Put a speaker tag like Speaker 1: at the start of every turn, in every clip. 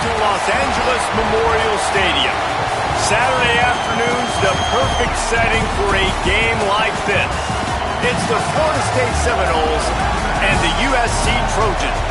Speaker 1: to Los Angeles Memorial Stadium. Saturday afternoon's the perfect setting for a game like this. It's the Florida State Seminoles and the USC Trojans.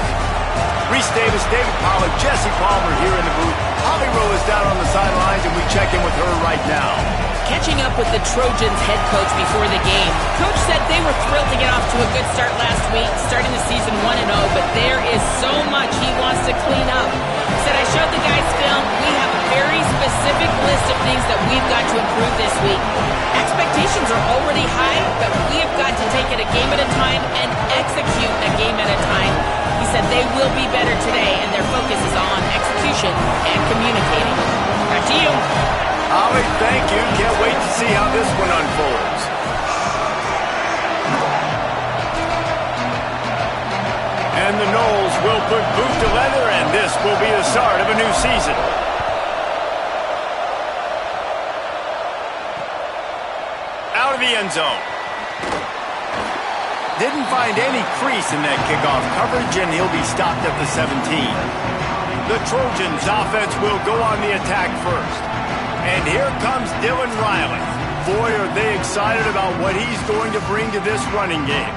Speaker 1: Reese Davis, David Pollack, Jesse Palmer here in the booth. Holly Rowe is down on the sidelines, and we check in with her right now.
Speaker 2: Catching up with the Trojans head coach before the game. Coach said they were thrilled to get off to a good start last week, starting the season 1-0, but there is so much he wants to clean up. He said, I showed the guys film. We have a very specific list of things that we've got to improve this week. Expectations are already high, but we have got to take it a game at a time and execute a game at a time. He said they will be better today, and their focus is on execution and communicating. Back to you.
Speaker 1: Holly, thank you. Can't wait to see how this one unfolds. And the Noles will put boot to leather, and this will be the start of a new season. Out of the end zone. Didn't find any crease in that kickoff coverage, and he'll be stopped at the 17. The Trojans offense will go on the attack first. And here comes Dylan Riley. Boy, are they excited about what he's going to bring to this running game.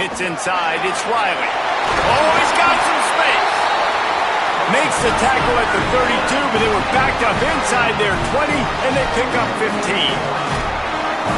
Speaker 1: Hits inside, it's Riley. Oh, he's got some space. Makes the tackle at the 32, but they were backed up inside their 20, and they pick up 15.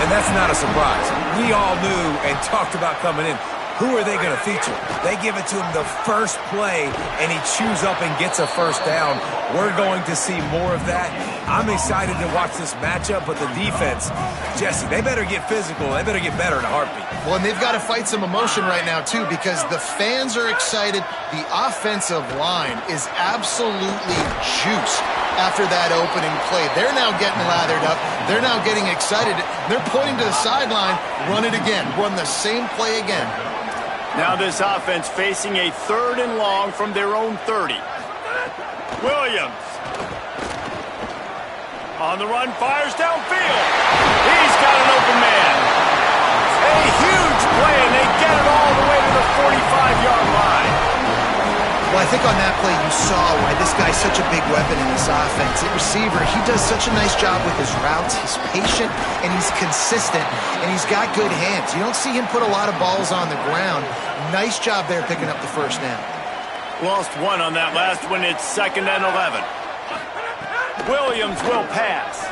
Speaker 3: And that's not a surprise. We all knew and talked about coming in. Who are they going to feature? They give it to him the first play, and he chews up and gets a first down. We're going to see more of that. I'm excited to watch this matchup, but the defense, Jesse, they better get physical. They better get better in a heartbeat.
Speaker 4: Well, and they've got to fight some emotion right now, too, because the fans are excited. The offensive line is absolutely juiced after that opening play. They're now getting lathered up. They're now getting excited. They're pointing to the sideline. Run it again. Run the same play again.
Speaker 1: Now this offense facing a 3rd and long from their own 30. Williams. On the run, fires downfield. He's got an open man. A huge play, and they get it all the way to the 45-yard line.
Speaker 4: Well, I think on that play you saw why this guy's such a big weapon in this offense. At receiver, he does such a nice job with his routes. He's patient, and he's consistent, and he's got good hands. You don't see him put a lot of balls on the ground. Nice job there picking up the first down.
Speaker 1: Lost one on that last one. It's 2nd and 11. Williams will pass.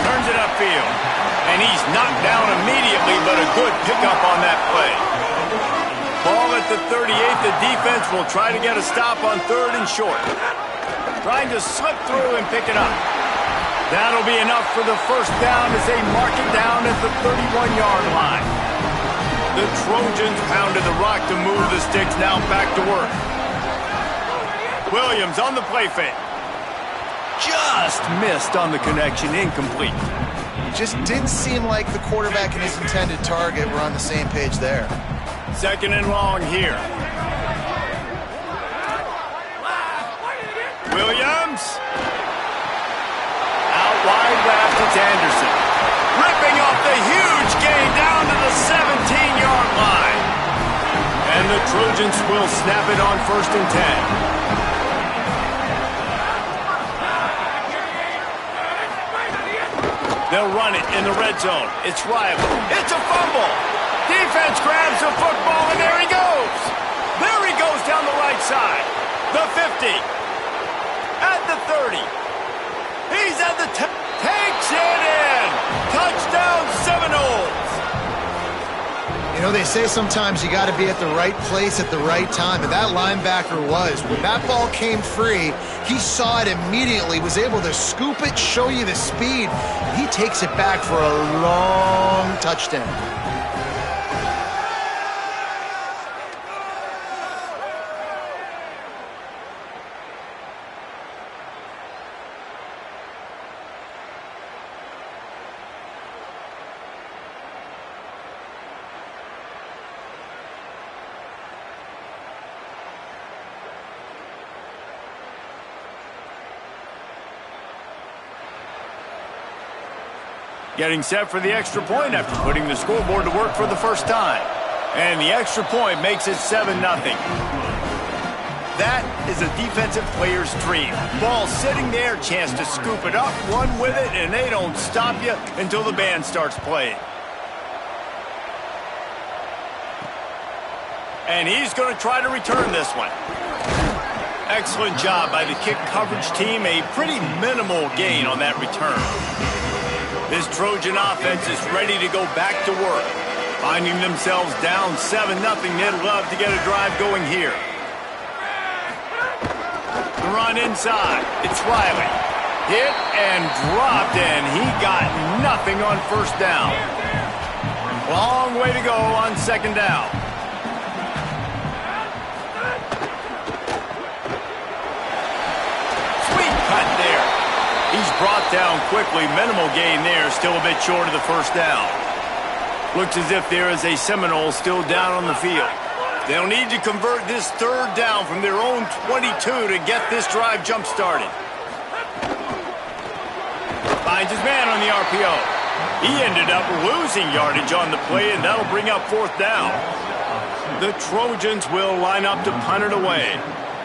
Speaker 1: Turns it upfield. And he's knocked down immediately, but a good pickup on that play. Ball at the 38. The defense will try to get a stop on 3rd and short. Trying to slip through and pick it up. That'll be enough for the first down as they mark it down at the 31-yard line. The Trojans pounded the rock to move the sticks, now back to work. Williams on the play fake. Just missed on the connection, incomplete.
Speaker 4: Just didn't seem like the quarterback and his intended target were on the same page there.
Speaker 1: 2nd and long here. Williams. Out wide left, it's Anderson. Ripping off the huge gain down to the 17-yard line. And the Trojans will snap it on 1st and 10. They'll run it in the red zone. It's Riley. It's a fumble. Defense grabs the football, and there he goes. There he goes down the right side. The 50. At the 30. He's at the 10. Takes it in. Touchdown Seminoles.
Speaker 4: You know, they say sometimes you got to be at the right place at the right time, and that linebacker was. When that ball came free, he saw it immediately, was able to scoop it, show you the speed. He takes it back for a long touchdown.
Speaker 1: Getting set for the extra point after putting the scoreboard to work for the first time. And the extra point makes it 7-0. That is a defensive player's dream. Ball sitting there, chance to scoop it up, run with it, and they don't stop you until the band starts playing. And he's going to try to return this one. Excellent job by the kick coverage team. A pretty minimal gain on that return. This Trojan offense is ready to go back to work. Finding themselves down 7-0, they'd love to get a drive going here. The run inside. It's Riley. Hit and dropped, and he got nothing on first down. Long way to go on second down. Cut there. He's brought down quickly. Minimal gain there. Still a bit short of the first down. Looks as if there is a Seminole still down on the field. They'll need to convert this third down from their own 22 to get this drive jump-started. Finds his man on the RPO. He ended up losing yardage on the play, and that'll bring up fourth down. The Trojans will line up to punt it away.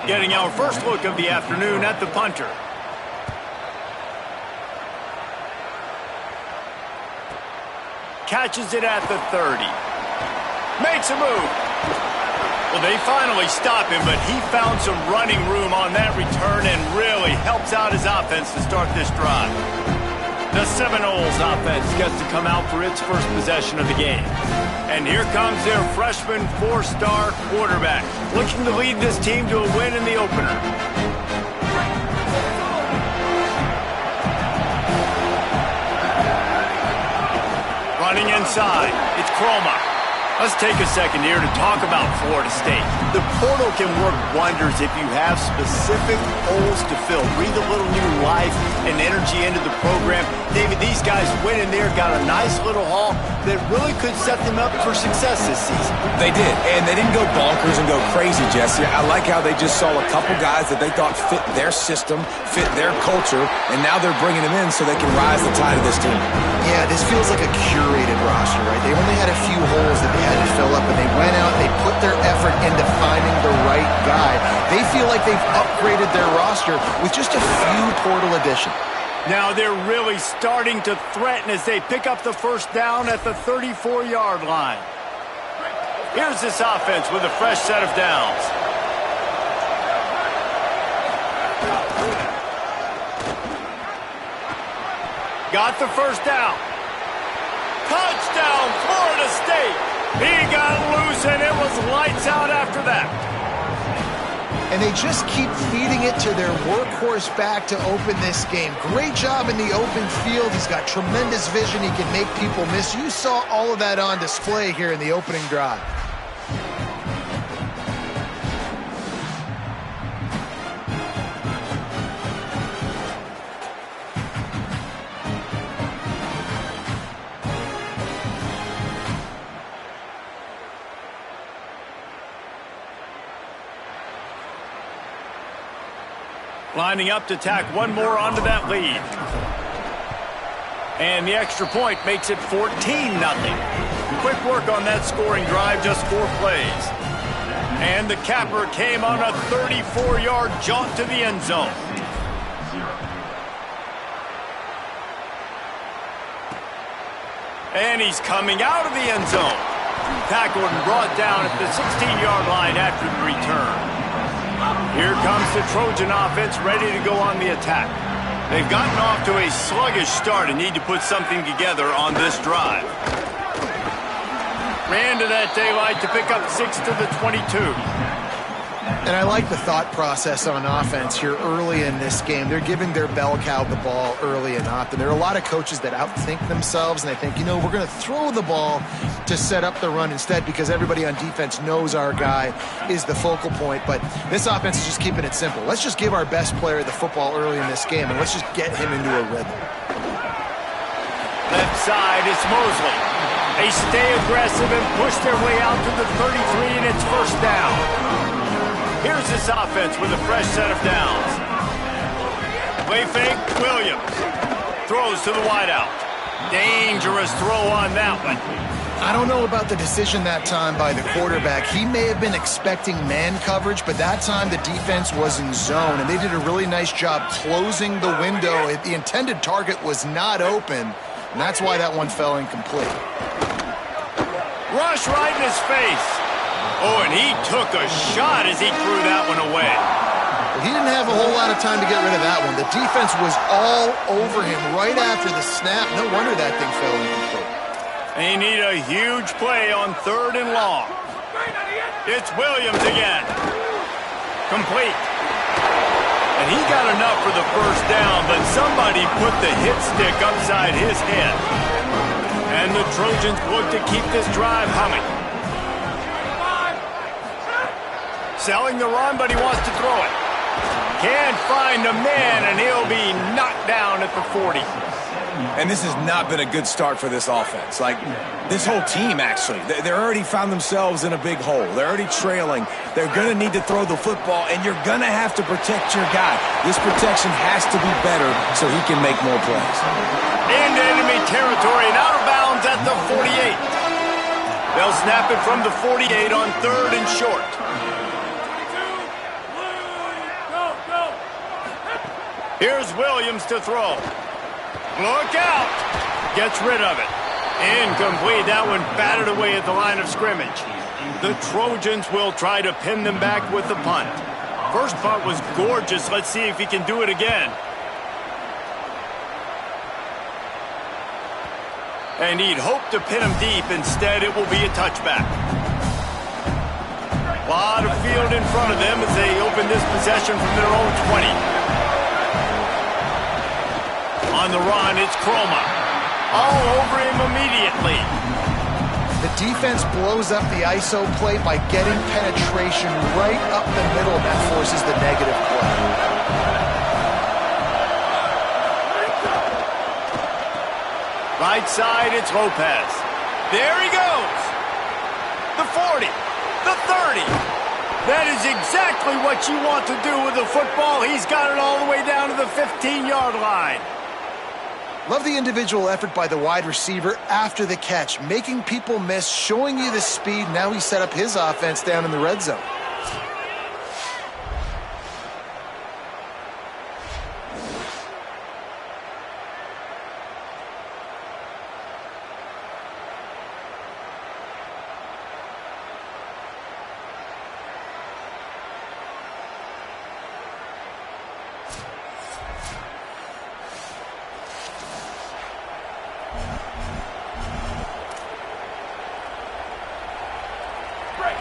Speaker 1: Getting our first look of the afternoon at the punter. Catches it at the 30. Makes a move. Well, they finally stop him, but he found some running room on that return and really helps out his offense to start this drive. The Seminoles offense gets to come out for its first possession of the game. And here comes their freshman four-star quarterback, looking to lead this team to a win in the opener. Running inside, it's Croma. Let's take a second here to talk about Florida State. The portal can work wonders if you have specific holes to fill. Breathe a little new life and energy into the program. David, these guys went in there, got a nice little haul that really could set them up for success this season.
Speaker 3: They did, and they didn't go bonkers and go crazy, Jesse. I like how they just saw a couple guys that they thought fit their system, fit their culture, and now they're bringing them in so they can rise the tide of this team.
Speaker 4: Yeah, this feels like a curated roster, right? They only had a few holes that they had to fill up, and they went out and they put their effort into finding the right guy. They feel like they've upgraded their roster with just a few portal additions.
Speaker 1: Now they're really starting to threaten as they pick up the first down at the 34-yard line. Here's this offense with a fresh set of downs. Got the first down. Touchdown, Florida State. He got loose, and it was lights out after that.
Speaker 4: And they just keep feeding it to their workhorse back to open this game. Great job in the open field. He's got tremendous vision. He can make people miss. You saw all of that on display here in the opening drive.
Speaker 1: Lining up to tack one more onto that lead. And the extra point makes it 14-0. Quick work on that scoring drive, just 4 plays. And the capper came on a 34-yard jaunt to the end zone. And he's coming out of the end zone. Tackled and brought down at the 16-yard line after the return. Here comes the Trojan offense ready to go on the attack. They've gotten off to a sluggish start and need to put something together on this drive. Ran to that daylight to pick up 6 to the 22.
Speaker 4: And I like the thought process on offense here early in this game. They're giving their bell cow the ball early and often. There are a lot of coaches that outthink themselves, and they think, you know, we're going to throw the ball to set up the run instead because everybody on defense knows our guy is the focal point. But this offense is just keeping it simple. Let's just give our best player the football early in this game, and let's just get him into a rhythm.
Speaker 1: Left side, it's Mosley. They stay aggressive and push their way out to the 33, and it's first down. Here's this offense with a fresh set of downs. Play fake, Williams. Throws to the wideout. Dangerous throw on that one.
Speaker 4: I don't know about the decision that time by the quarterback. He may have been expecting man coverage, but that time the defense was in zone, and they did a really nice job closing the window. The intended target was not open, and that's why that one fell incomplete.
Speaker 1: Rush right in his face. Oh, and he took a shot as he threw that one away.
Speaker 4: Well, he didn't have a whole lot of time to get rid of that one. The defense was all over him right after the snap. No wonder that thing fell incomplete.
Speaker 1: They need a huge play on 3rd and long. It's Williams again. Complete. And he got enough for the first down, but somebody put the hit stick upside his head. And the Trojans look to keep this drive humming. Selling the run, but he wants to throw it. Can't find a man, and he'll be knocked down at the 40.
Speaker 3: And this has not been a good start for this offense. Like, this whole team, actually. They're already found themselves in a big hole. They're already trailing. They're going to need to throw the football, and you're going to have to protect your guy. This protection has to be better so he can make more plays.
Speaker 1: Into enemy territory and out of bounds at the 48. They'll snap it from the 48 on 3rd and short. Here's Williams to throw. Look out! Gets rid of it. Incomplete. That one batted away at the line of scrimmage. The Trojans will try to pin them back with the punt. First punt was gorgeous. Let's see if he can do it again. And he'd hope to pin him deep. Instead, it will be a touchback. A lot of field in front of them as they open this possession from their own 20. On the run, it's Croma. All over him immediately.
Speaker 4: The defense blows up the ISO play by getting penetration right up the middle, and that forces the negative play.
Speaker 1: Right side, it's Lopez. There he goes. The 40, the 30. That is exactly what you want to do with the football. He's got it all the way down to the 15-yard line.
Speaker 4: Love the individual effort by the wide receiver after the catch, making people miss, showing you the speed. Now he set up his offense down in the red zone.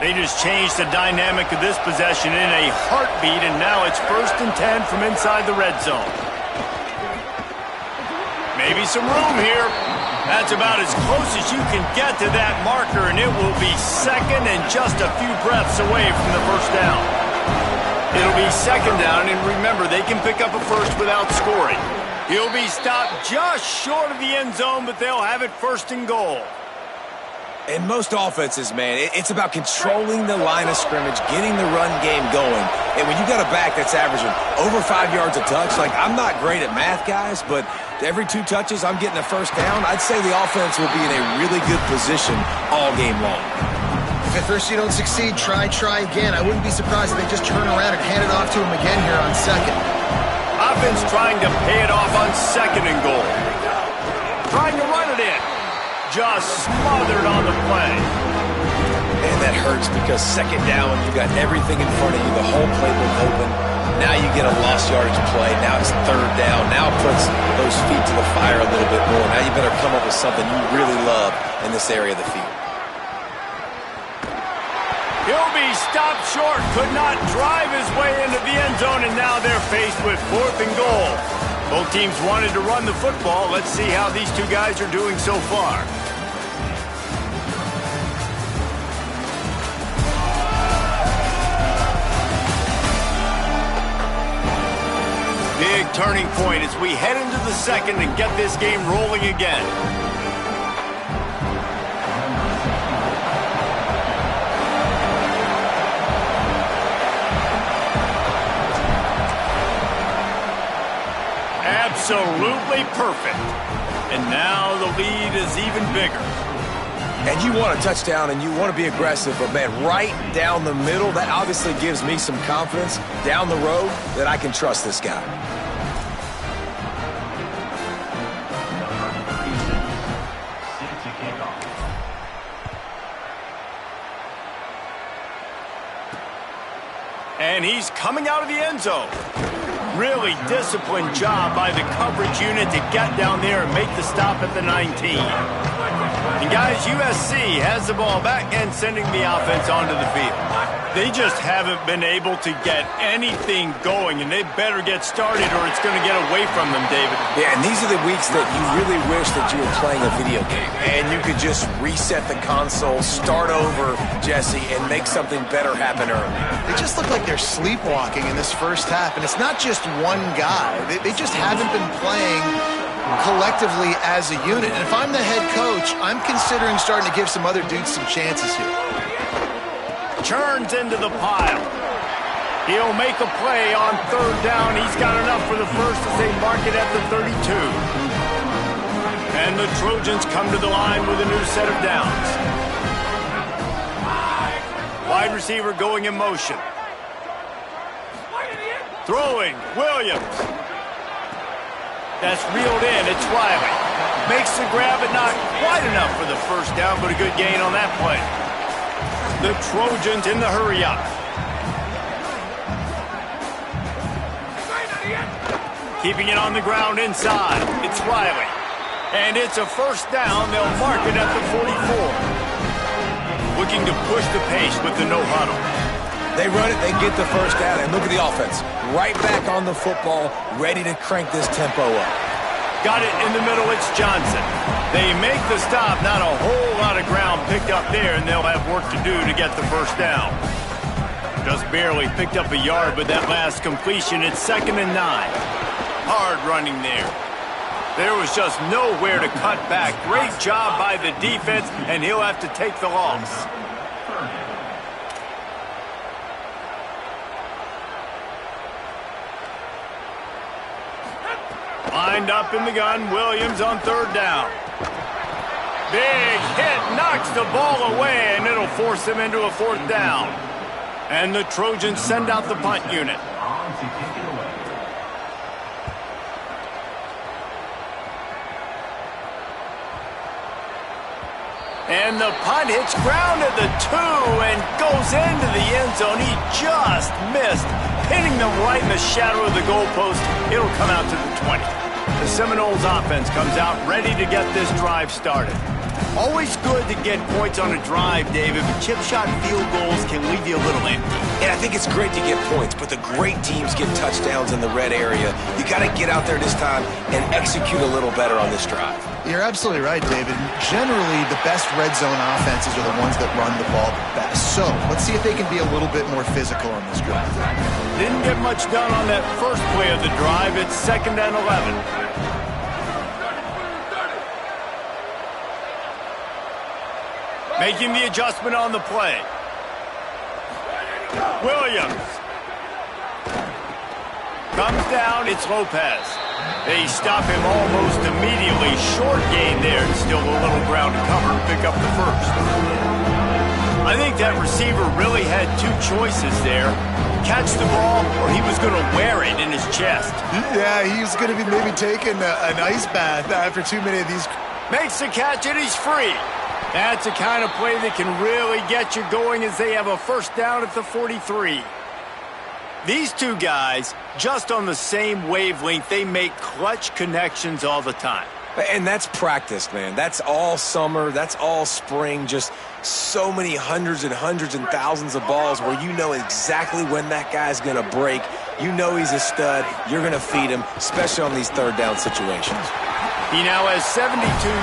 Speaker 1: They just changed the dynamic of this possession in a heartbeat, and now it's 1st and 10 from inside the red zone. Maybe some room here. That's about as close as you can get to that marker, and it will be 2nd and just a few breaths away from the first down. It'll be 2nd down, and remember, they can pick up a first without scoring. He'll be stopped just short of the end zone, but they'll have it 1st and goal.
Speaker 3: In most offenses, man, it's about controlling the line of scrimmage, getting the run game going. And when you got a back that's averaging over 5 yards a touch, like, I'm not great at math, guys, but every 2 touches I'm getting a first down, I'd say the offense will be in a really good position all game long.
Speaker 4: If at first you don't succeed, try again. I wouldn't be surprised if they just turn around and hand it off to him again here on 2nd.
Speaker 1: Offense trying to pay it off on 2nd and goal. Trying to run it in. Just smothered on the play.
Speaker 3: And that hurts because 2nd down, you got everything in front of you, the whole playbook open. Now you get a lost yardage play. Now it's 3rd down. Now it puts those feet to the fire a little bit more. Now you better come up with something you really love in this area of the field.
Speaker 1: He'll be stopped short. Could not drive his way into the end zone, and now they're faced with 4th and goal. Both teams wanted to run the football. Let's see how these two guys are doing so far. Big turning point as we head into the 2nd and get this game rolling again. Absolutely perfect. And now the lead is even bigger.
Speaker 3: And you want a touchdown and you want to be aggressive, but man, right down the middle, that obviously gives me some confidence down the road that I can trust this guy.
Speaker 1: And he's coming out of the end zone. Really disciplined job by the coverage unit to get down there and make the stop at the 19. And guys, USC has the ball back and sending the offense onto the field. They just haven't been able to get anything going, and they better get started or it's going to get away from them, David.
Speaker 3: Yeah, and these are the weeks that you really wish that you were playing a video game and you could just reset the console, start over, Jesse, and make something better happen early.
Speaker 4: They just look like they're sleepwalking in this first half, and it's not just one guy. They just haven't been playing collectively as a unit. And if I'm the head coach, I'm considering starting to give some other dudes some chances here.
Speaker 1: Turns into the pile. He'll make a play on third down. He's got enough for the first as they mark it at the 32. And the Trojans come to the line with a new set of downs. Wide receiver going in motion. Throwing, Williams. That's reeled in, it's Riley. Makes the grab, but not quite enough for the first down, but a good gain on that play. The Trojans in the hurry-up. Keeping it on the ground inside. It's Riley. And it's a first down. They'll mark it at the 44. Looking to push the pace with the no huddle.
Speaker 3: They run it, they get the first down, and look at the offense. Right back on the football, ready to crank this tempo up.
Speaker 1: Got it in the middle, it's Johnson. They make the stop, not a whole lot of ground picked up there, and they'll have work to do to get the first down. Just barely picked up a yard with that last completion. It's 2nd and 9. Hard running there. There was just nowhere to cut back. Great job by the defense, and he'll have to take the loss. Lined up in the gun, Williams on third down. Big hit, knocks the ball away, and it'll force him into a fourth down. And the Trojans send out the punt unit. And the punt hits ground at the 2 and goes into the end zone. He just missed, hitting them right in the shadow of the goalpost. It'll come out to the 20. The Seminoles offense comes out ready to get this drive started. Always good to get points on a drive, David, but chip shot field goals can leave you a little empty.
Speaker 3: And I think it's great to get points, but the great teams get touchdowns in the red area. You got to get out there this time and execute a little better on this drive.
Speaker 4: You're absolutely right, David. Generally, the best red zone offenses are the ones that run the ball the best. So let's see if they can be a little bit more physical on this drive.
Speaker 1: Didn't get much done on that first play of the drive. It's 2nd and 11. Making the adjustment on the play. Williams. Comes down, it's Lopez. They stop him almost immediately. Short gain there. Still a little ground to cover. Pick up the first. I think that receiver really had two choices there. Catch the ball, or he was going to wear it in his chest.
Speaker 4: Yeah, he's going to be maybe taking an ice bath after too many of these.
Speaker 1: Makes the catch, and he's free. That's the kind of play that can really get you going as they have a first down at the 43. These two guys, just on the same wavelength, they make clutch connections all the time.
Speaker 3: And that's practice, man. That's all summer. That's all spring. Just so many hundreds and thousands of balls where you know exactly when that guy's going to break. You know he's a stud. You're going to feed him, especially on these third down situations.
Speaker 1: He now has 72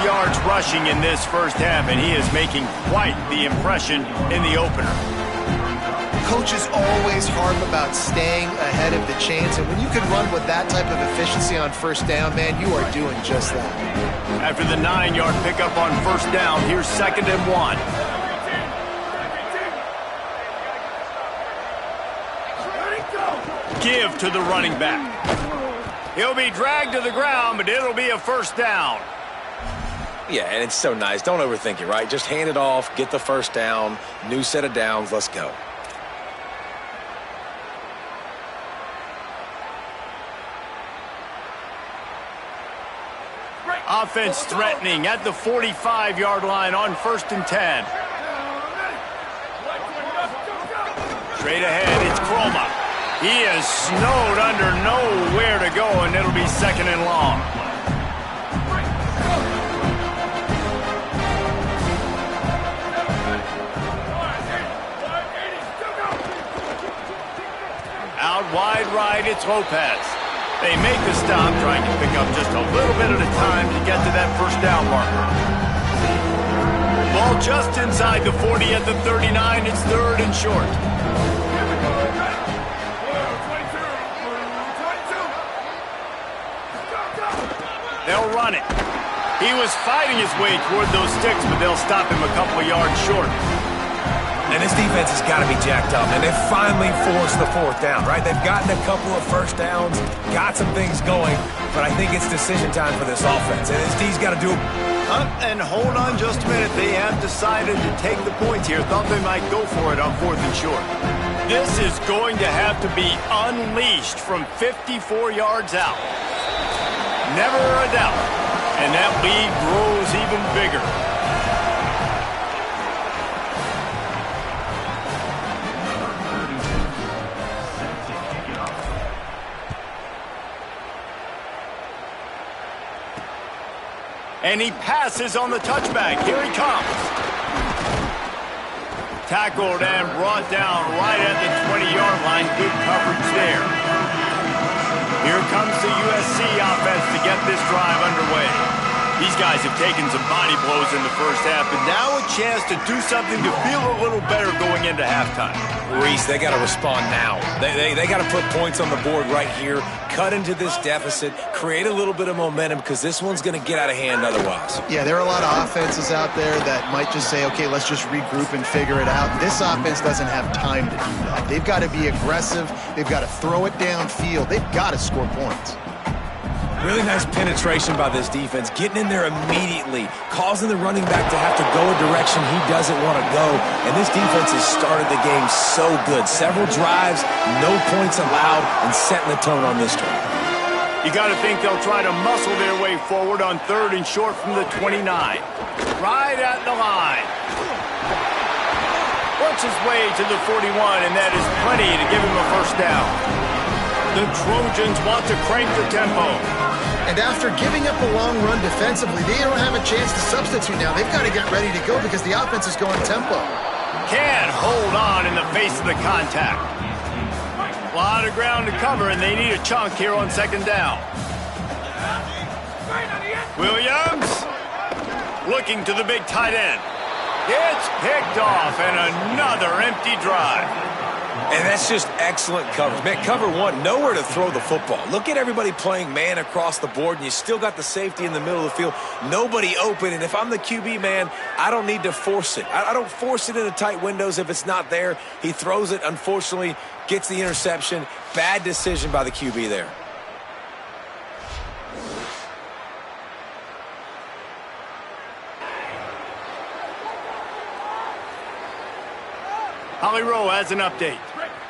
Speaker 1: yards rushing in this first half, and he is making quite the impression in the opener.
Speaker 4: Coaches always harp about staying ahead of the chains, and when you can run with that type of efficiency on first down, man, you are doing just that.
Speaker 1: After the 9-yard pickup on first down, here's 2nd and 1. Give to the running back. He'll be dragged to the ground, but it'll be a first down.
Speaker 3: Yeah, and it's so nice. Don't overthink it, right? Just hand it off, get the first down, new set of downs, let's go.
Speaker 1: Offense threatening at the 45-yard line on 1st and 10. Straight ahead, it's Croma. He is snowed under, nowhere to go, and it'll be 2nd and long. Out wide right, it's Lopez. They make the stop, trying to pick up just a little bit at a time to get to that first down marker. Ball just inside the 40 at the 39. It's 3rd and short. They'll run it. He was fighting his way toward those sticks, but they'll stop him a couple of yards short.
Speaker 3: And this defense has got to be jacked up, and they've finally forced the 4th down, right? They've gotten a couple of first downs, got some things going, but I think it's decision time for this offense. And this D's got to do it.
Speaker 1: And hold on just a minute. They have decided to take the points here. Thought they might go for it on 4th and short. This is going to have to be unleashed from 54 yards out. Never a doubt. And that lead grows even bigger. And he passes on the touchback. Here he comes. Tackled and brought down right at the 20-yard line. Good coverage there. Here comes the USC offense to get this drive underway. These guys have taken some body blows in the first half, but now a chance to do something to feel a little better going into halftime.
Speaker 3: Reese, they got to respond now. They got to put points on the board right here, cut into this deficit, create a little bit of momentum, because this one's going to get out of hand otherwise.
Speaker 4: Yeah, there are a lot of offenses out there that might just say, okay, let's just regroup and figure it out. This offense doesn't have time to do that. They've got to be aggressive. They've got to throw it downfield. They've got to score points.
Speaker 3: Really nice penetration by this defense, getting in there immediately, causing the running back to have to go a direction he doesn't want to go. And this defense has started the game so good. Several drives, no points allowed, and setting the tone on this drive.
Speaker 1: You got to think they'll try to muscle their way forward on 3rd and short from the 29. Right at the line. Works his way to the 41, and that is plenty to give him a first down. The Trojans want to crank the tempo.
Speaker 4: And after giving up a long run defensively, they don't have a chance to substitute now. They've got to get ready to go because the offense is going tempo.
Speaker 1: Can't hold on in the face of the contact. A lot of ground to cover, and they need a chunk here on 2nd down. Williams looking to the big tight end. It's picked off, and another empty drive.
Speaker 3: And that's just excellent coverage. Man, cover one, nowhere to throw the football. Look at everybody playing man across the board, and you still got the safety in the middle of the field. Nobody open, and if I'm the QB, man, I don't need to force it. I don't force it into tight windows if it's not there. He throws it, unfortunately, gets the interception. Bad decision by the QB there.
Speaker 1: Holly Rowe has an update.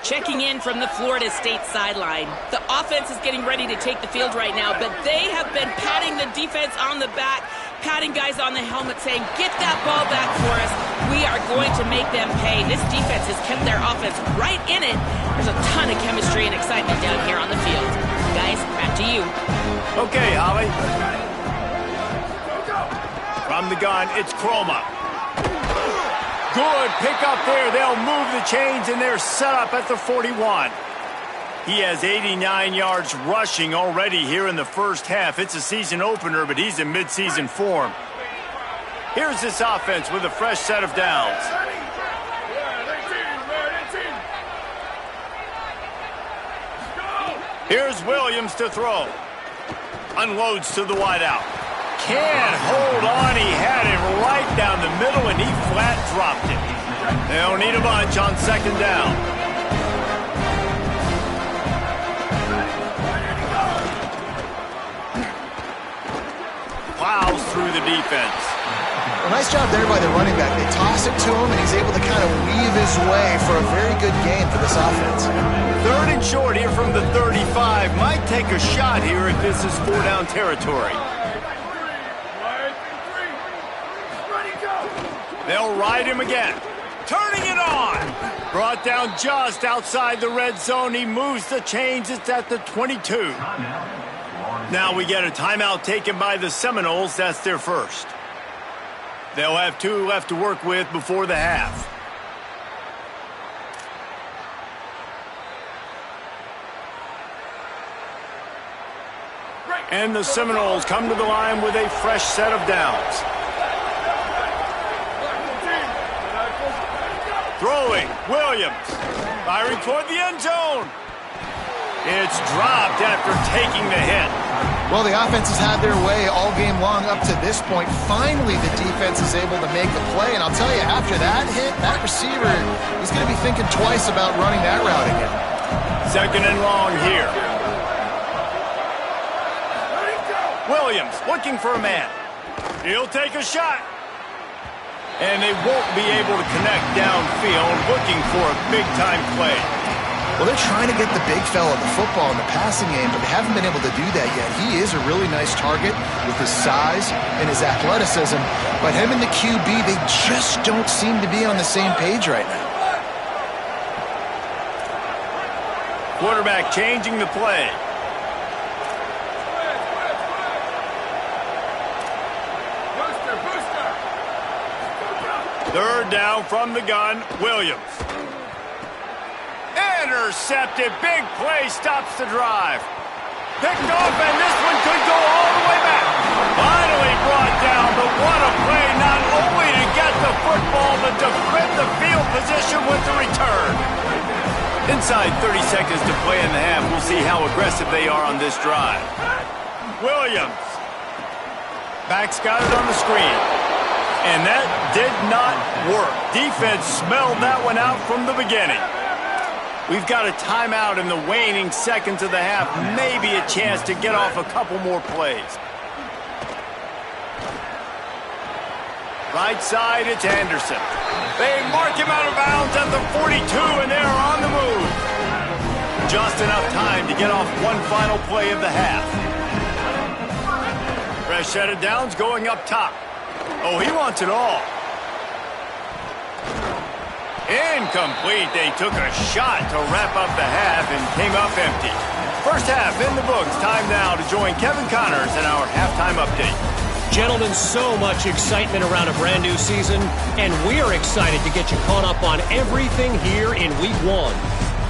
Speaker 2: Checking in from the Florida State sideline. The offense is getting ready to take the field right now, but they have been patting the defense on the back, patting guys on the helmet, saying, get that ball back for us. We are going to make them pay. This defense has kept their offense right in it. There's a ton of chemistry and excitement down here on the field. Guys, back to you.
Speaker 1: Okay, Holly. From the gun, it's Croma. Good pick up there. They'll move the chains, and they're set up at the 41. He has 89 yards rushing already here in the first half. It's a season opener, but he's in midseason form. Here's this offense with a fresh set of downs. Here's Williams to throw. Unloads to the wideout. Can't hold on. He had it right down the middle, and he flat dropped it. They'll need a bunch on 2nd down. Plows through the defense.
Speaker 4: Well, nice job there by the running back. They toss it to him, and he's able to kind of weave his way for a very good gain for this offense.
Speaker 1: 3rd and short here from the 35. Might take a shot here if this is 4-down territory. They'll ride him again. Turning it on. Brought down just outside the red zone. He moves the chains. It's at the 22. Now we get a timeout taken by the Seminoles. That's their first. They'll have 2 left to work with before the half. And the Seminoles come to the line with a fresh set of downs. Throwing, Williams, firing toward the end zone. It's dropped after taking the hit.
Speaker 4: Well, the offense has had their way all game long up to this point. Finally, the defense is able to make a play. And I'll tell you, after that hit, that receiver is going to be thinking twice about running that route again.
Speaker 1: 2nd and long here. Williams looking for a man. He'll take a shot. And they won't be able to connect downfield, looking for a big-time play.
Speaker 4: Well, they're trying to get the big fella the football in the passing game, but they haven't been able to do that yet. He is a really nice target with his size and his athleticism, but him and the QB, they just don't seem to be on the same page right now.
Speaker 1: Quarterback changing the play. Third down from the gun, Williams. Intercepted, big play, stops the drive. Picked off, and this one could go all the way back. Finally brought down, but what a play, not only to get the football, but to flip the field position with the return. Inside 30 seconds to play in the half, we'll see how aggressive they are on this drive. Williams. Back's got it on the screen. And that did not work. Defense smelled that one out from the beginning. We've got a timeout in the waning seconds of the half. Maybe a chance to get off a couple more plays. Right side, it's Anderson. They mark him out of bounds at the 42, and they're on the move. Just enough time to get off one final play of the half. Fresh set of downs going up top. Oh, he wants it all. Incomplete. They took a shot to wrap up the half and came up empty. First half in the books. Time now to join Kevin Connors in our halftime update.
Speaker 5: Gentlemen, so much excitement around a brand new season, and we're excited to get you caught up on everything here in Week 1.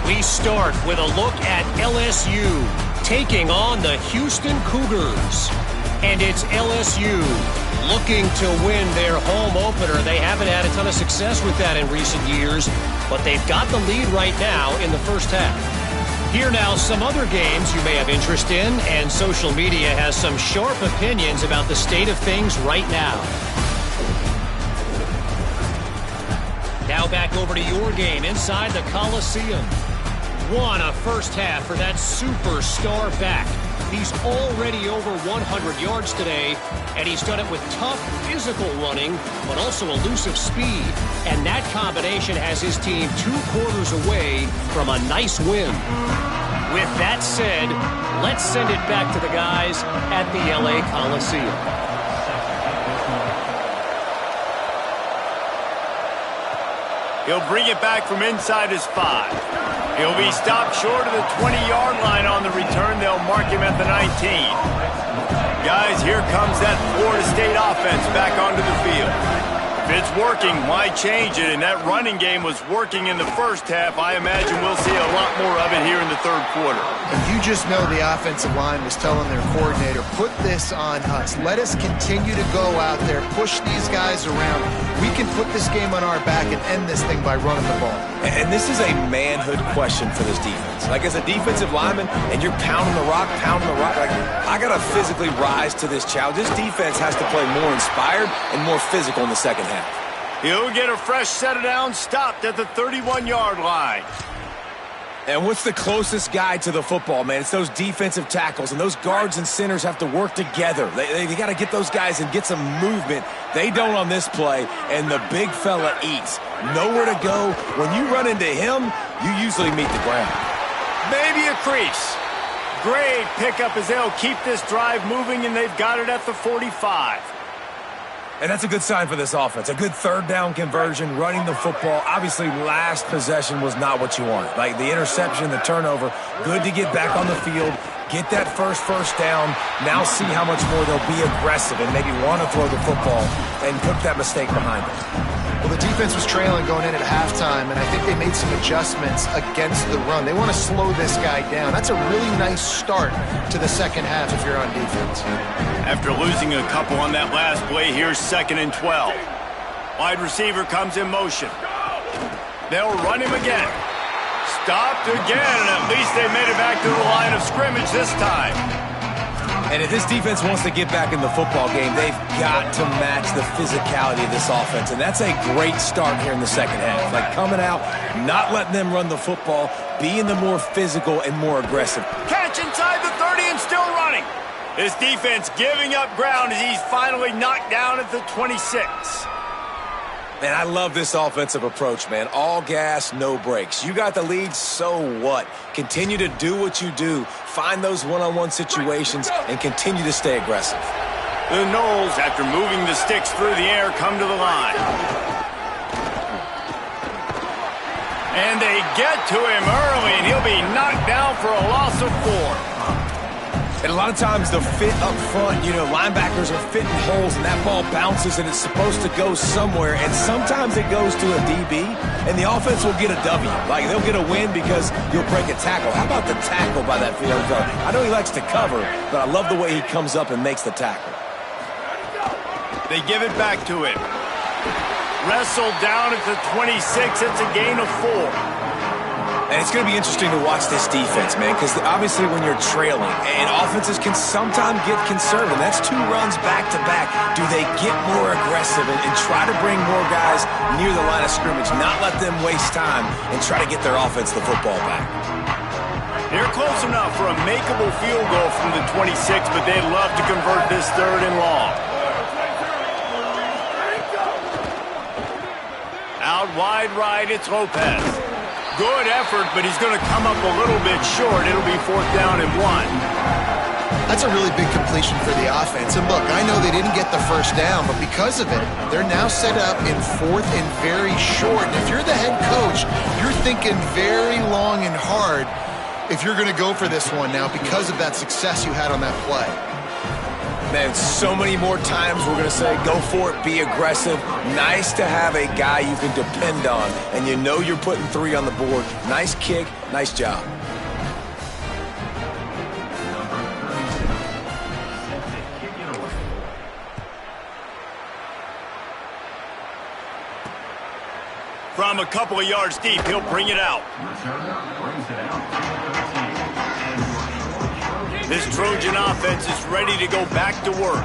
Speaker 5: We start with a look at LSU taking on the Houston Cougars. And it's LSU looking to win their home opener. They haven't had a ton of success with that in recent years, but they've got the lead right now in the first half. Here now, some other games you may have interest in, and social media has some sharp opinions about the state of things right now. Now back over to your game inside the Coliseum. What a first half for that superstar back. He's already over 100 yards today, and he's done it with tough physical running, but also elusive speed. And that combination has his team 2 quarters away from a nice win. With that said, let's send it back to the guys at the LA Coliseum.
Speaker 1: He'll bring it back from inside his 5. He'll be stopped short of the 20-yard line on the return. They'll mark him at the 19. Guys, here comes that Florida State offense back onto the field. If it's working, why change it? And that running game was working in the first half. I imagine we'll see a lot more of it here in the third quarter.
Speaker 4: And you just know the offensive line was telling their coordinator, put this on us. Let us continue to go out there, push these guys around. We can put this game on our back and end this thing by running the ball.
Speaker 3: And this is a manhood question for this defense. Like, as a defensive lineman, and you're pounding the rock, like, I got to physically rise to this challenge. This defense has to play more inspired and more physical in the second half.
Speaker 1: He'll get a fresh set of downs, stopped at the 31-yard line.
Speaker 3: And what's the closest guy to the football, man? It's those defensive tackles, and those guards and centers have to work together. They got to get those guys and get some movement. They don't on this play, and the big fella eats. Nowhere to go. When you run into him, you usually meet the ground.
Speaker 1: Maybe a crease. Great pickup as they'll keep this drive moving, and they've got it at the 45.
Speaker 3: And that's a good sign for this offense. A good third down conversion, running the football. Obviously, last possession was not what you wanted. Like the interception, the turnover, good to get back on the field, get that first down. Now see how much more they'll be aggressive and maybe want to throw the football and put that mistake behind them.
Speaker 4: Well, the defense was trailing going in at halftime, and I think they made some adjustments against the run. They want to slow this guy down. That's a really nice start to the second half if you're on defense.
Speaker 1: After losing a couple on that last play, here's 2nd and 12. Wide receiver comes in motion. They'll run him again. Stopped again, and at least they made it back to the line of scrimmage this time.
Speaker 3: And if this defense wants to get back in the football game, they've got to match the physicality of this offense. And that's a great start here in the second half. Like coming out, not letting them run the football, being the more physical and more aggressive.
Speaker 1: Catch inside the 30 and still running. This defense giving up ground as he's finally knocked down at the 26.
Speaker 3: Man, I love this offensive approach, man. All gas, no brakes. You got the lead, so what? Continue to do what you do. Find those one-on-one situations and continue to stay aggressive.
Speaker 1: The Knowles, after moving the sticks through the air, come to the line. And they get to him early, and he'll be knocked down for a loss of 4.
Speaker 3: And a lot of times the fit up front, linebackers are fitting holes and that ball bounces and it's supposed to go somewhere. And sometimes it goes to a DB and the offense will get a W. Like they'll get a win because you'll break a tackle. How about the tackle by that field goal? I know he likes to cover, but I love the way he comes up and makes the tackle.
Speaker 1: They give it back to him. Wrestled down at the 26. It's a gain of 4.
Speaker 3: And it's going to be interesting to watch this defense, man, because obviously when you're trailing, and offenses can sometimes get conservative. That's 2 runs back-to-back. Do they get more aggressive and try to bring more guys near the line of scrimmage, not let them waste time, and try to get their offense the football back?
Speaker 1: They're close enough for a makeable field goal from the 26, but they'd love to convert this 3rd and long. Out wide right, it's Lopez. Good effort, but he's going to come up a little bit short. It'll be 4th down and 1.
Speaker 4: That's a really big completion for the offense. And look, I know they didn't get the first down, but because of it, they're now set up in 4th and very short. And if you're the head coach, you're thinking very long and hard if you're going to go for this one now because of that success you had on that play.
Speaker 3: Man, so many more times we're going to say, go for it, be aggressive. Nice to have a guy you can depend on, and you know you're putting 3 on the board. Nice kick, nice job.
Speaker 1: From a couple of yards deep, he'll bring it out. This Trojan offense is ready to go back to work.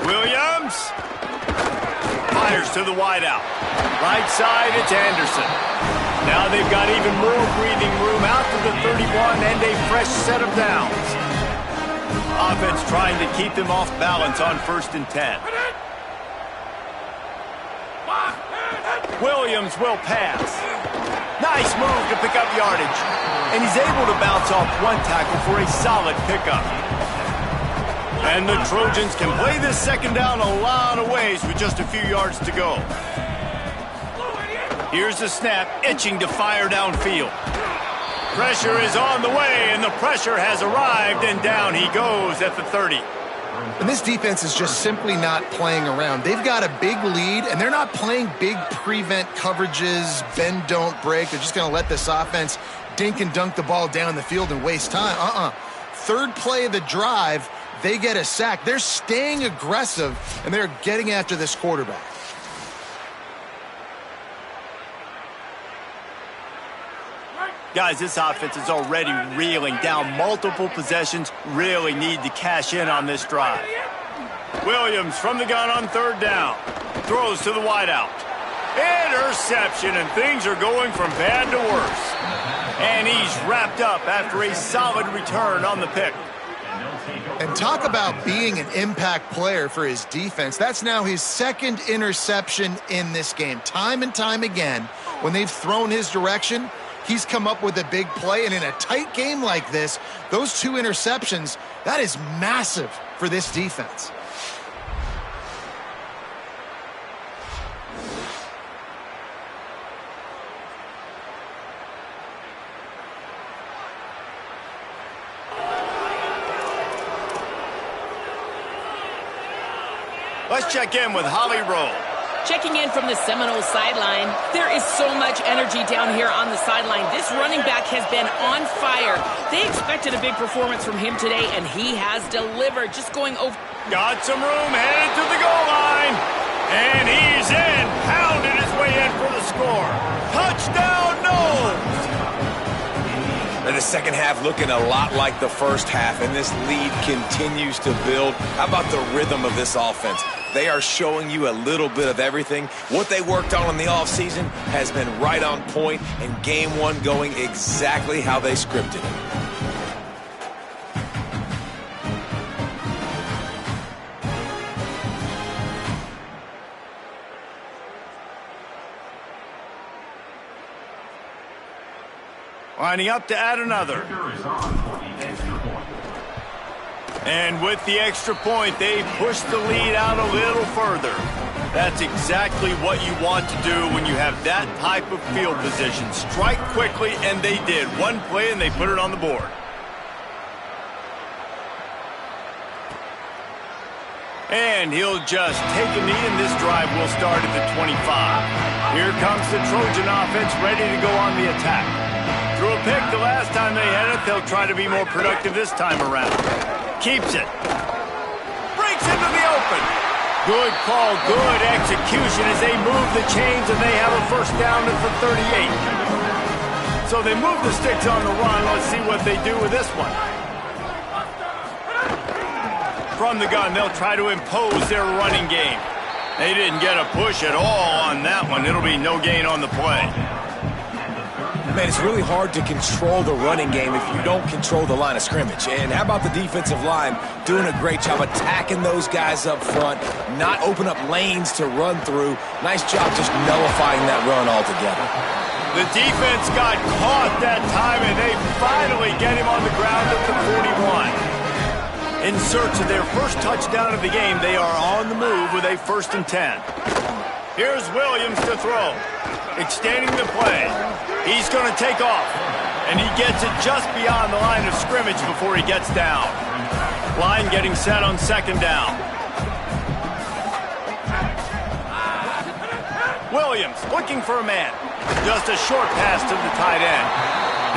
Speaker 1: Williams fires to the wideout. Right side, it's Anderson. Now they've got even more breathing room out to the 31 and a fresh set of downs. Offense trying to keep them off balance on 1st and 10. Williams will pass. Nice move to pick up yardage. And he's able to bounce off 1 tackle for a solid pickup. And the Trojans can play this 2nd down a lot of ways with just a few yards to go. Here's the snap, itching to fire downfield. Pressure is on the way, and the pressure has arrived, and down he goes at the 30.
Speaker 4: And this defense is just simply not playing around. They've got a big lead, and they're not playing big prevent coverages, bend, don't break. They're just going to let this offense dink and dunk the ball down the field and waste time. 3rd play of the drive, they get a sack. They're staying aggressive, and they're getting after this quarterback.
Speaker 1: Guys, this offense is already reeling down multiple possessions. Really need to cash in on this drive. Williams from the gun on 3rd down. Throws to the wideout. Interception, and things are going from bad to worse. And he's wrapped up after a solid return on the pick.
Speaker 4: And talk about being an impact player for his defense. That's now his second interception in this game. Time and time again, when they've thrown his direction, he's come up with a big play. And in a tight game like this, those 2 interceptions, that is massive for this defense.
Speaker 1: Let's check in with Holly Rowe.
Speaker 2: Checking in from the Seminoles sideline. There is so much energy down here on the sideline. This running back has been on fire. They expected a big performance from him today, and he has delivered. Just going over.
Speaker 1: Got some room, headed to the goal line. And he's in. Pounded his way in for the score. Touchdown, Noles.
Speaker 3: And the second half looking a lot like the first half, and this lead continues to build. How about the rhythm of this offense? They are showing you a little bit of everything. What they worked on in the offseason has been right on point, and game one going exactly how they scripted it.
Speaker 1: Lining up to add another. And with the extra point, they push the lead out a little further. That's exactly what you want to do when you have that type of field position. Strike quickly, and they did. One play, and they put it on the board. And he'll just take a knee, and this drive will start at the 25. Here comes the Trojan offense ready to go on the attack. Threw a pick the last time they had it. They'll try to be more productive this time around. Keeps it. Breaks into the open. Good call, good execution as they move the chains, and they have a first down at the 38. So they move the sticks on the run. Let's see what they do with this one. From the gun, they'll try to impose their running game. They didn't get a push at all on that one. It'll be no gain on the play.
Speaker 3: Man, it's really hard to control the running game if you don't control the line of scrimmage. And how about the defensive line doing a great job attacking those guys up front, not open up lanes to run through. Nice job just nullifying that run altogether.
Speaker 1: The defense got caught that time, and they finally get him on the ground at the 41. In search of their first touchdown of the game, they are on the move with a 1st and 10. Here's Williams to throw. Extending the play. He's going to take off. And he gets it just beyond the line of scrimmage before he gets down. Line getting set on 2nd down. Williams looking for a man. Just a short pass to the tight end.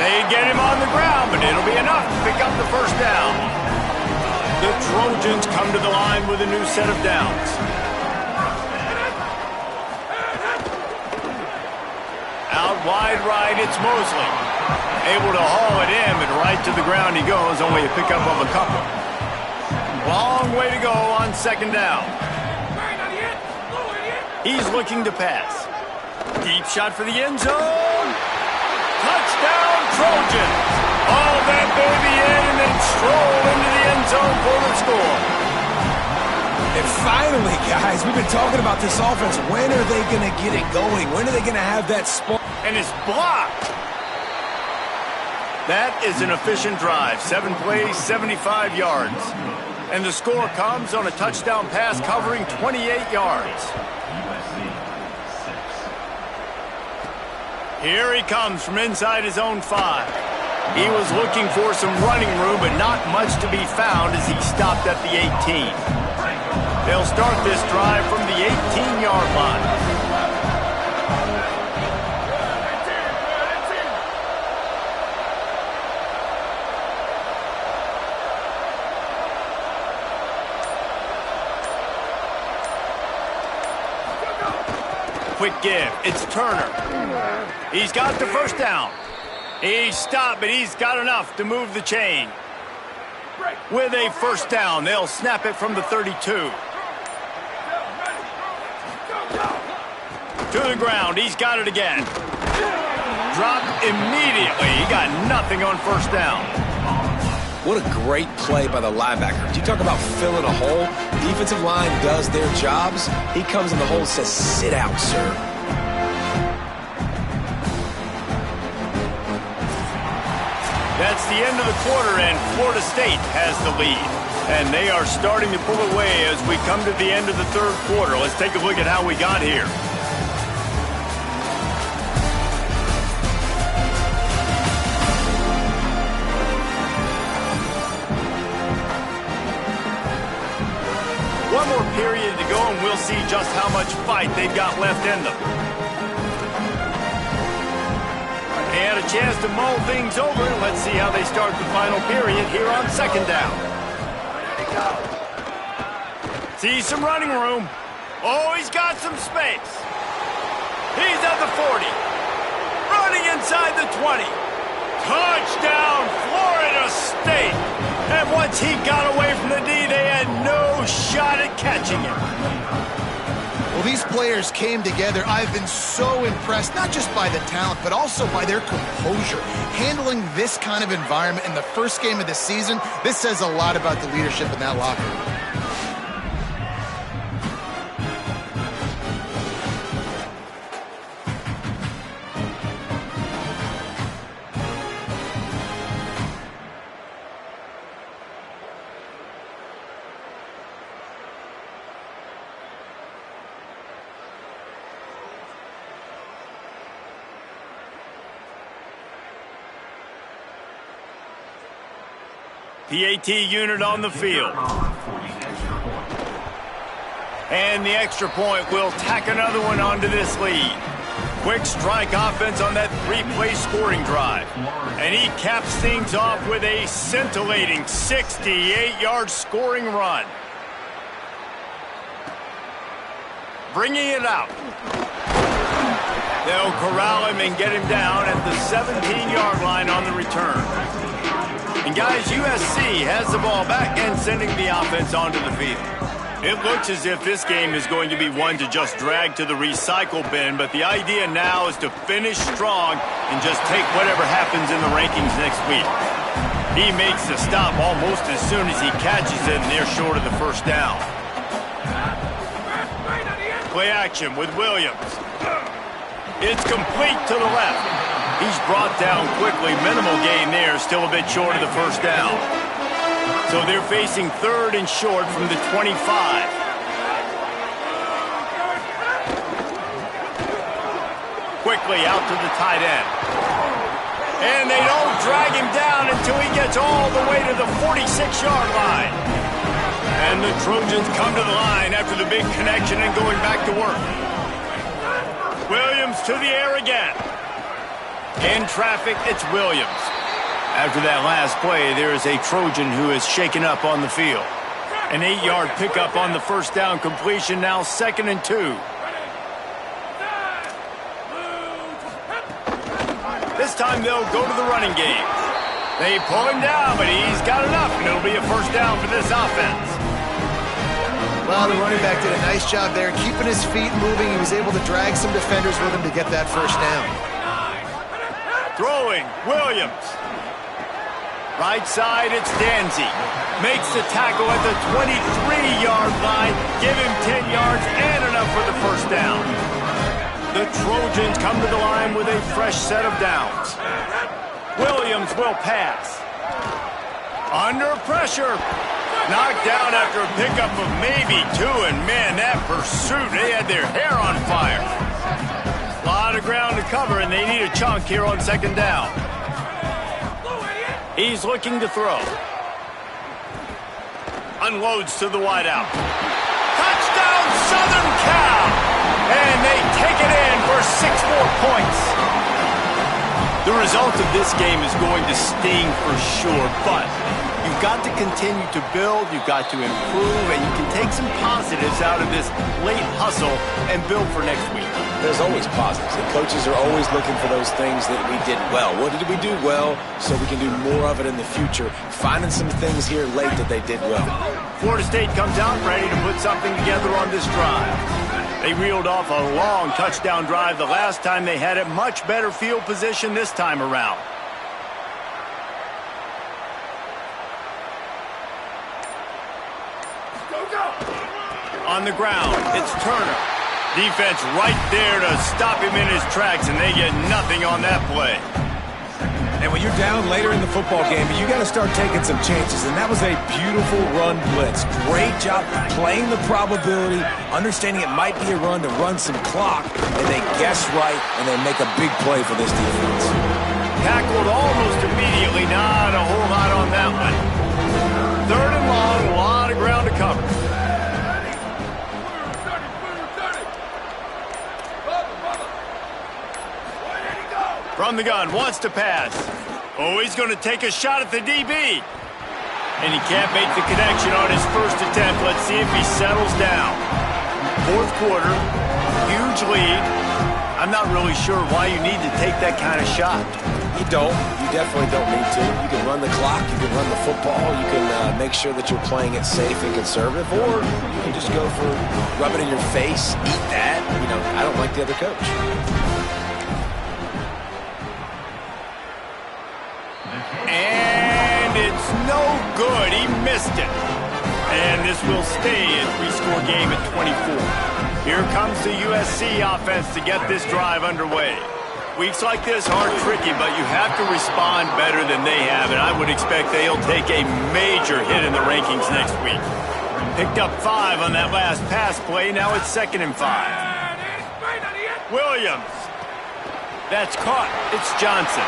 Speaker 1: They get him on the ground, but it'll be enough to pick up the 1st down. The Trojans come to the line with a new set of downs. Out wide right, it's Mosley. Able to haul it in, but right to the ground he goes, only a pickup of a couple. Long way to go on 2nd down. He's looking to pass. Deep shot for the end zone. Touchdown, Trojans. All that baby in and then stroll into the end zone for the score.
Speaker 3: And finally, guys, we've been talking about this offense. When are they going to get it going? When are they going to have that spark?
Speaker 1: And it's blocked. That is an efficient drive. 7 plays, 75 yards. And the score comes on a touchdown pass covering 28 yards. Here he comes from inside his own 5. He was looking for some running room, but not much to be found as he stopped at the 18. They'll start this drive from the 18-yard line. Quick give. It's Turner. He's got the 1st down. He's stopped, but he's got enough to move the chain. With a 1st down, they'll snap it from the 32. To the ground. He's got it again. Dropped immediately. He got nothing on first down.
Speaker 3: What a great play by the linebacker. Do you talk about filling a hole? Defensive line does their jobs. He comes in the hole and says, sit out, sir.
Speaker 1: That's the end of the quarter, and Florida State has the lead. And they are starting to pull away as we come to the end of the third quarter. Let's take a look at how we got here. One more period to go, and we'll see just how much fight they've got left in them. They had a chance to mull things over. Let's see how they start the final period here on second down. See some running room. Oh, he's got some space. He's at the 40. Running inside the 20. Touchdown, Florida State. And once he got away from the D, they had no shot at catching him.
Speaker 4: Well, these players came together. I've been so impressed, not just by the talent, but also by their composure. Handling this kind of environment in the first game of the season, this says a lot about the leadership in that locker room.
Speaker 1: PAT unit on the field. And the extra point will tack another one onto this lead. Quick strike offense on that three-play scoring drive. And he caps things off with a scintillating 68-yard scoring run. Bringing it out. They'll corral him and get him down at the 17-yard line on the return. And guys, USC has the ball back and sending the offense onto the field. It looks as if this game is going to be one to just drag to the recycle bin, but the idea now is to finish strong and just take whatever happens in the rankings next week. He makes the stop almost as soon as he catches it, and they're short of the first down. Play action with Williams. It's complete to the left. He's brought down quickly. Minimal gain there, still a bit short of the first down. So they're facing third and short from the 25. Quickly out to the tight end. And they don't drag him down until he gets all the way to the 46-yard line. And the Trojans come to the line after the big connection and going back to work. Williams to the air again. In traffic, it's Williams. After that last play, there is a Trojan who is shaken up on the field. An 8-yard pickup on the first down completion, now 2nd and 2. This time they'll go to the running game. They pull him down, but he's got enough, and it'll be a first down for this offense.
Speaker 4: Well, the running back did a nice job there, keeping his feet moving. He was able to drag some defenders with him to get that first down.
Speaker 1: Throwing, Williams. Right side, it's Danzy. Makes the tackle at the 23-yard line. Give him 10 yards and enough for the first down. The Trojans come to the line with a fresh set of downs. Williams will pass. Under pressure. Knocked down after a pickup of maybe 2, and man, that pursuit, they had their hair on fire. A lot of ground to cover, and they need a chunk here on second down. He's looking to throw. Unloads to the wideout. Touchdown, Southern Cal! And they take it in for 6 more points. The result of this game is going to sting for sure, but you've got to continue to build, you've got to improve, and you can take some positives out of this late hustle and build for next week.
Speaker 3: There's always positives. The coaches are always looking for those things that we did well. What did we do well so we can do more of it in the future? Finding some things here late that they did well.
Speaker 1: Florida State comes out ready to put something together on this drive. They reeled off a long touchdown drive the last time they had it. Much better field position this time around. On the ground, it's Turner. Defense right there to stop him in his tracks, and they get nothing on that play.
Speaker 3: And when you're down later in the football game, you got to start taking some chances, and that was a beautiful run blitz. Great job playing the probability, understanding it might be a run to run some clock, and they guess right, and they make a big play for this defense.
Speaker 1: Tackled almost immediately, not a whole lot on that one. 3rd and long, a lot of ground to cover. From the gun, wants to pass. Oh, he's going to take a shot at the DB. And he can't make the connection on his first attempt. Let's see if he settles down. 4th quarter, huge lead. I'm not really sure why you need to take that kind of shot.
Speaker 3: You don't. You definitely don't need to. You can run the clock. You can run the football. You can make sure that you're playing it safe and conservative. Or you can just go for rub it in your face, eat that. You know, I don't like the other coach.
Speaker 1: And it's no good. He missed it. And this will stay a 3-score game at 24. Here comes the USC offense to get this drive underway. Weeks like this are tricky, but you have to respond better than they have, and I would expect they'll take a major hit in the rankings next week. Picked up 5 on that last pass play. Now it's 2nd and 5. Williams. That's caught. It's Johnson.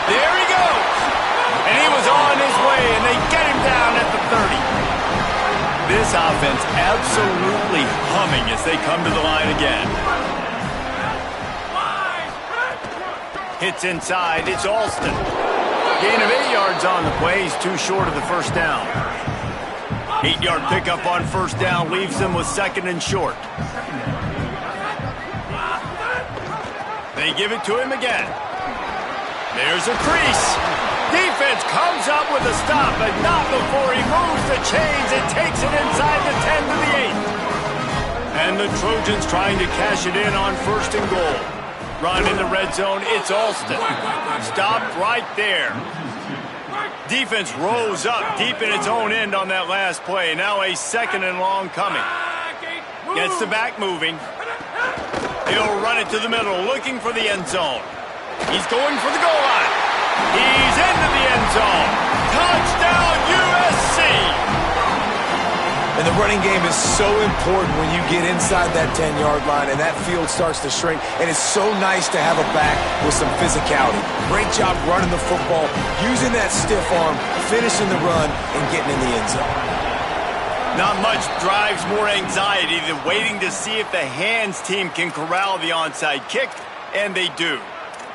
Speaker 1: There he goes. And he was on his way, and they get him down at the 30. This offense absolutely humming as they come to the line again. Hits inside. It's Alston. Gain of 8 yards on the play. He's too short of the first down. 8-yard pickup on first down leaves them with 2nd and short. They give it to him again. There's a crease. Defense comes up with a stop, but not before he moves the chains and takes it inside the 10 to the 8. And the Trojans trying to cash it in on 1st and goal. Run in the red zone, it's Alston. Stopped right there. Defense rose up deep in its own end on that last play. Now a 2nd and long coming. Gets the back moving. He'll run it to the middle, looking for the end zone. He's going for the goal line. He's into the end zone. Touchdown, USC!
Speaker 3: And the running game is so important when you get inside that 10-yard line and that field starts to shrink. And it's so nice to have a back with some physicality. Great job running the football, using that stiff arm, finishing the run, and getting in the end zone.
Speaker 1: Not much drives more anxiety than waiting to see if the hands team can corral the onside kick, and they do.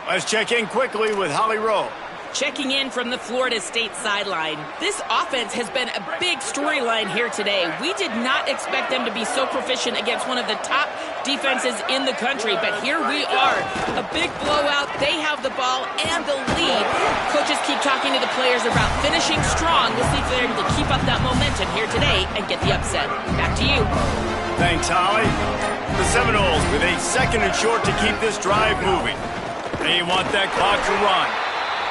Speaker 1: Let's check in quickly with Holly Rowe.
Speaker 2: Checking in from the Florida State sideline. This offense has been a big storyline here today. We did not expect them to be so proficient against one of the top defenses in the country, but here we are. A big blowout. They have the ball and the lead. Coaches keep talking to the players about finishing strong. We'll see if they're able to keep up that momentum here today and get the upset. Back to you.
Speaker 1: Thanks, Holly. The Seminoles with a 2nd and short to keep this drive moving. They want that clock to run.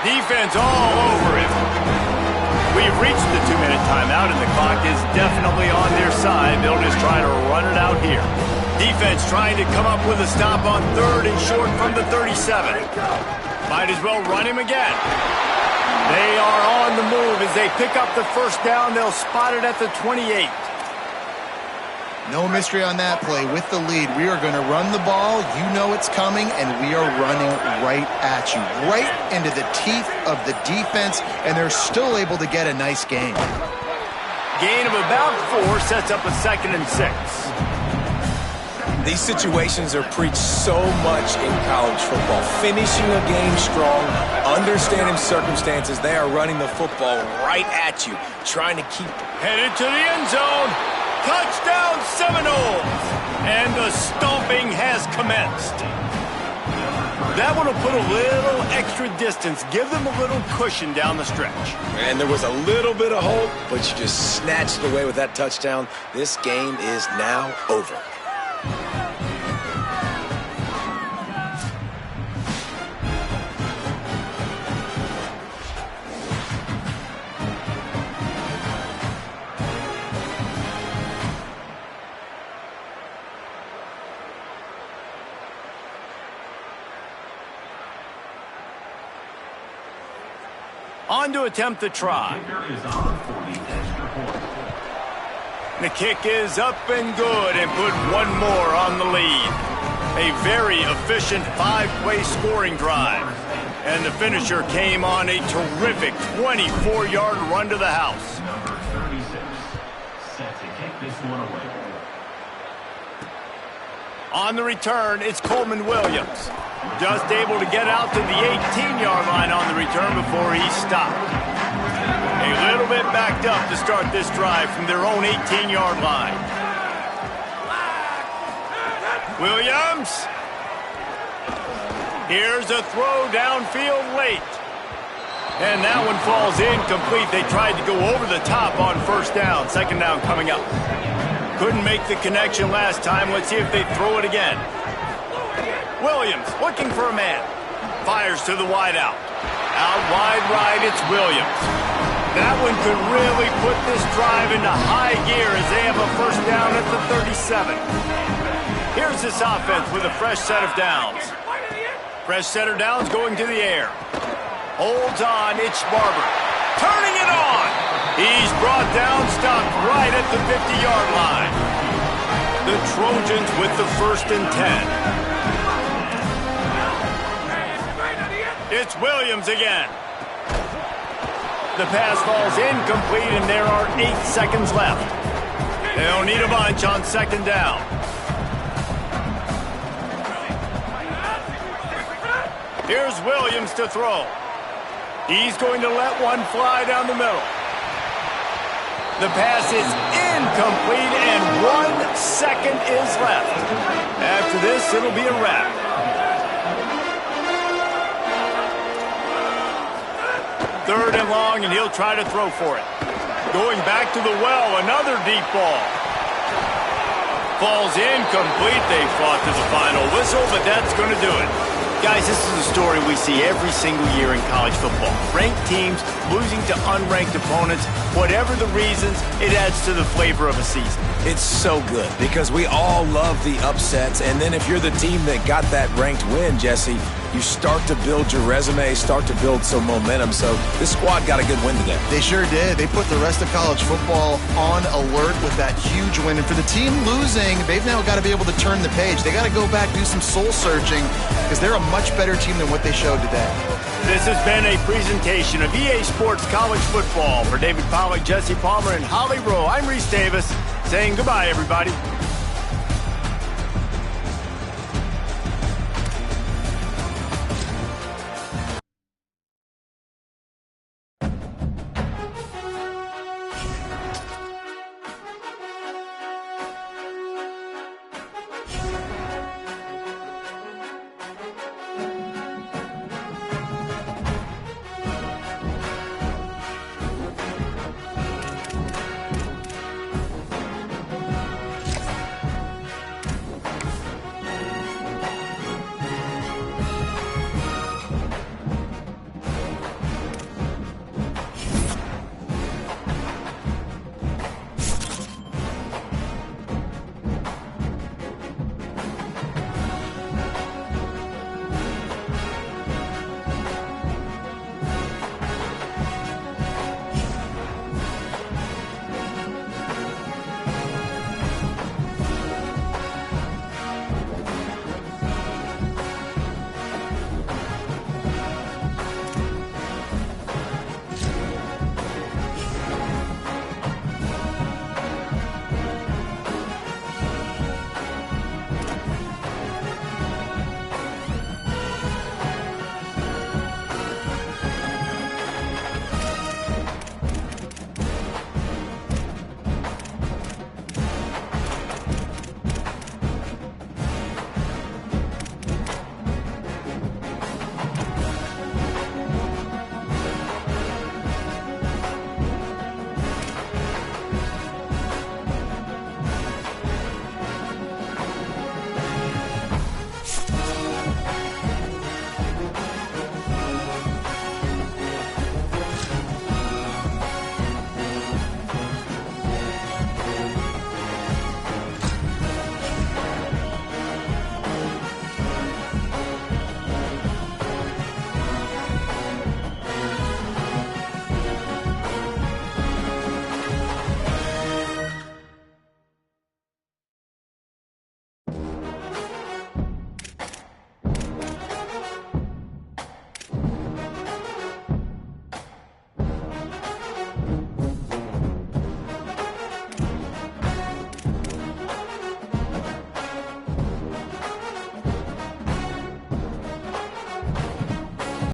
Speaker 1: Defense all over him. We've reached the 2-minute timeout, and the clock is definitely on their side. They'll just try to run it out here. Defense trying to come up with a stop on 3rd and short from the 37. Might as well run him again. They are on the move as they pick up the first down. They'll spot it at the 28.
Speaker 4: No mystery on that play. With the lead, we are going to run the ball. You know it's coming, and we are running right at you, right into the teeth of the defense, and they're still able to get a nice gain.
Speaker 1: Gain of about 4 sets up a 2nd and 6.
Speaker 3: These situations are preached so much in college football. Finishing a game strong, understanding circumstances. They are running the football right at you, trying to keep
Speaker 1: headed to the end zone. Touchdown, Seminoles! And the stomping has commenced. That one will put a little extra distance, give them a little cushion down the stretch.
Speaker 3: And there was a little bit of hope, but you just snatched it away with that touchdown. This game is now over.
Speaker 1: On to attempt the try. The kick is up and good and put one more on the lead. A very efficient 5-play scoring drive. And the finisher came on a terrific 24-yard run to the house.
Speaker 6: Number 36, set to kick this one away.
Speaker 1: On the return, it's Coleman Williams. Just able to get out to the 18-yard line on the return before he stopped. A little bit backed up to start this drive from their own 18-yard line. Williams. Here's a throw downfield late. And that one falls incomplete. They tried to go over the top on first down. Second down coming up. Couldn't make the connection last time. Let's see if they throw it again. Williams looking for a man. Fires to the wideout. Out wide right, it's Williams. That one could really put this drive into high gear as they have a first down at the 37. Here's this offense with a fresh set of downs. Fresh set of downs going to the air. Holds on, it's Barber. Turning it on. He's brought down, stopped right at the 50-yard line. The Trojans with the 1st and 10. It's Williams again. The pass falls incomplete, and there are 8 seconds left. They'll need a bunch on second down. Here's Williams to throw. He's going to let one fly down the middle. The pass is incomplete, and 1 second is left. After this, it'll be a wrap. Third and long, and he'll try to throw for it. Going back to the well, another deep ball. Falls incomplete. They fought to the final whistle, but that's going to do it. Guys, this is a story we see every single year in college football. Ranked teams losing to unranked opponents. Whatever the reasons, it adds to the flavor of a season.
Speaker 3: It's so good because we all love the upsets, and then if you're the team that got that ranked win, Jesse, you start to build your resume, start to build some momentum. So this squad got a good win today.
Speaker 4: They sure did. They put the rest of college football on alert with that huge win. And for the team losing, they've now got to be able to turn the page. They got to go back, do some soul searching, because they're a much better team than what they showed today.
Speaker 1: This has been a presentation of EA Sports College Football. For David Pollack, Jesse Palmer, and Holly Rowe, I'm Reese Davis saying goodbye, everybody.